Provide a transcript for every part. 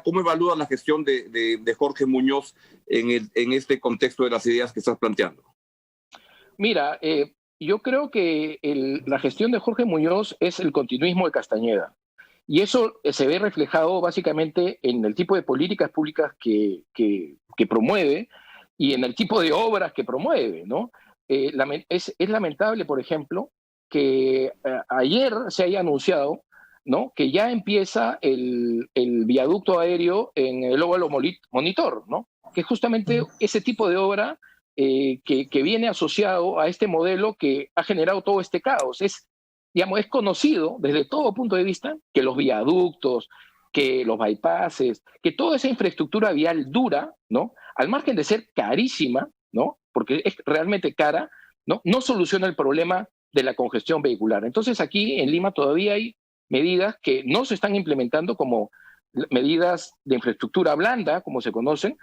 ¿Cómo evalúa la gestión de Jorge Muñoz en este contexto de las ideas que estás planteando? Mira, yo creo que la gestión de Jorge Muñoz es el continuismo de Castañeda. Y eso se ve reflejado básicamente en el tipo de políticas públicas que promueve y en el tipo de obras que promueve, ¿no? Es lamentable, por ejemplo, que ayer se haya anunciado, ¿no?, que ya empieza el viaducto aéreo en el óvalo Monitor, ¿no?, que es justamente ese tipo de obra que viene asociado a este modelo que ha generado todo este caos. Digamos, es conocido desde todo punto de vista que los viaductos, que los bypasses, que toda esa infraestructura vial dura, ¿no?, al margen de ser carísima, ¿no?, porque es realmente cara, no soluciona el problema de la congestión vehicular. Entonces aquí en Lima todavía hay medidas que no se están implementando como medidas de infraestructura blanda, como se conocen,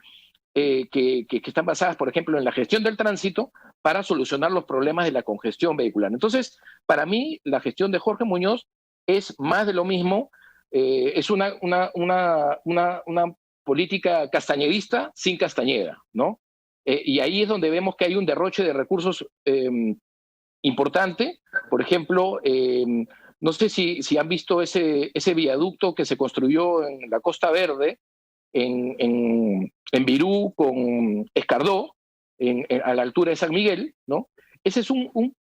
que están basadas, por ejemplo, en la gestión del tránsito para solucionar los problemas de la congestión vehicular. Entonces, para mí, la gestión de Jorge Muñoz es más de lo mismo, es una política castañedista sin Castañeda, ¿no? Y ahí es donde vemos que hay un derroche de recursos importante. Por ejemplo, no sé si han visto ese viaducto que se construyó en la Costa Verde, en Virú con Escardó, a la altura de San Miguel, ¿no? Ese es un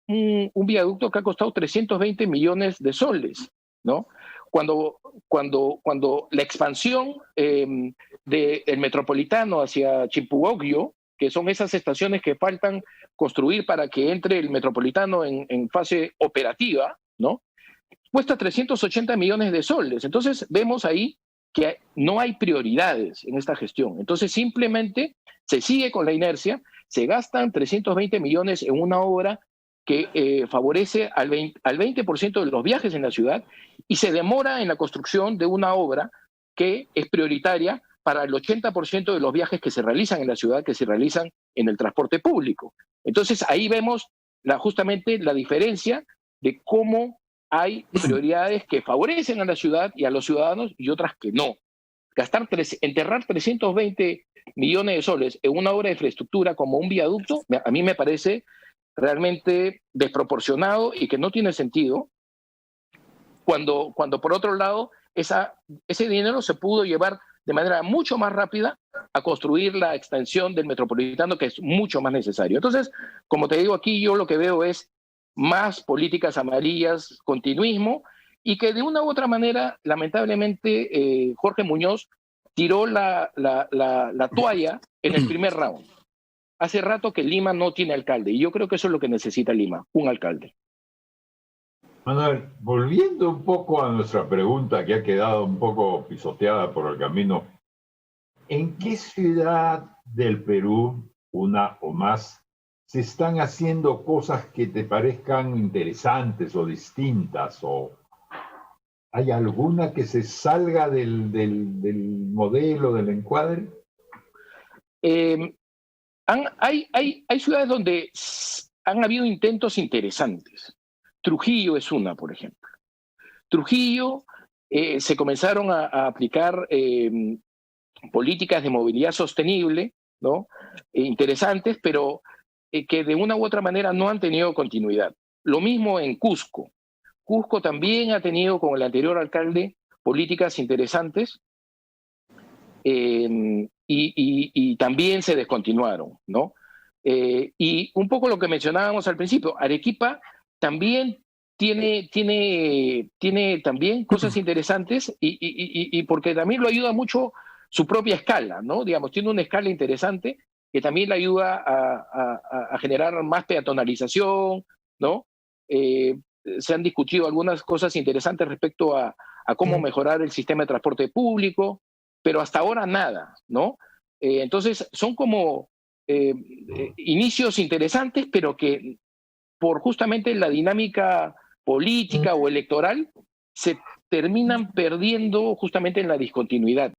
viaducto que ha costado 320 millones de soles, ¿no? Cuando la expansión del metropolitano hacia Chimpuogyo, que son esas estaciones que faltan construir para que entre el metropolitano en fase operativa, ¿no?, cuesta 380 millones de soles. Entonces vemos ahí que no hay prioridades en esta gestión. Entonces simplemente se sigue con la inercia, se gastan 320 millones en una obra que favorece al 20% de los viajes en la ciudad y se demora en la construcción de una obra que es prioritaria para el 80% de los viajes que se realizan en la ciudad, que se realizan en el transporte público. Entonces ahí vemos justamente la diferencia de cómo hay prioridades que favorecen a la ciudad y a los ciudadanos y otras que no. Enterrar 320 millones de soles en una obra de infraestructura como un viaducto, a mí me parece realmente desproporcionado y que no tiene sentido cuando por otro lado ese dinero se pudo llevar de manera mucho más rápida a construir la extensión del metropolitano, que es mucho más necesario. Entonces, como te digo, aquí yo lo que veo es más políticas amarillas, continuismo, y que de una u otra manera, lamentablemente, Jorge Muñoz tiró la toalla en el primer round. Hace rato que Lima no tiene alcalde, y yo creo que eso es lo que necesita Lima, un alcalde. Manuel, volviendo un poco a nuestra pregunta que ha quedado un poco pisoteada por el camino, ¿en qué ciudad del Perú, una o más, se están haciendo cosas que te parezcan interesantes o distintas? ¿O hay alguna que se salga del modelo, del encuadre? Hay ciudades donde han habido intentos interesantes. Trujillo es una, por ejemplo. Trujillo se comenzaron a aplicar políticas de movilidad sostenible, ¿no?, interesantes, pero que de una u otra manera no han tenido continuidad. Lo mismo en Cusco. Cusco también ha tenido, con el anterior alcalde, políticas interesantes y también se descontinuaron, ¿no? Y un poco lo que mencionábamos al principio, Arequipa también tiene también cosas interesantes y porque también lo ayuda mucho su propia escala, ¿no? Digamos, tiene una escala interesante que también le ayuda a generar más peatonalización, ¿no? Se han discutido algunas cosas interesantes respecto a cómo mejorar el sistema de transporte público, pero hasta ahora nada, ¿no? Entonces son como inicios interesantes, pero que por justamente la dinámica política o electoral se terminan perdiendo justamente en la discontinuidad.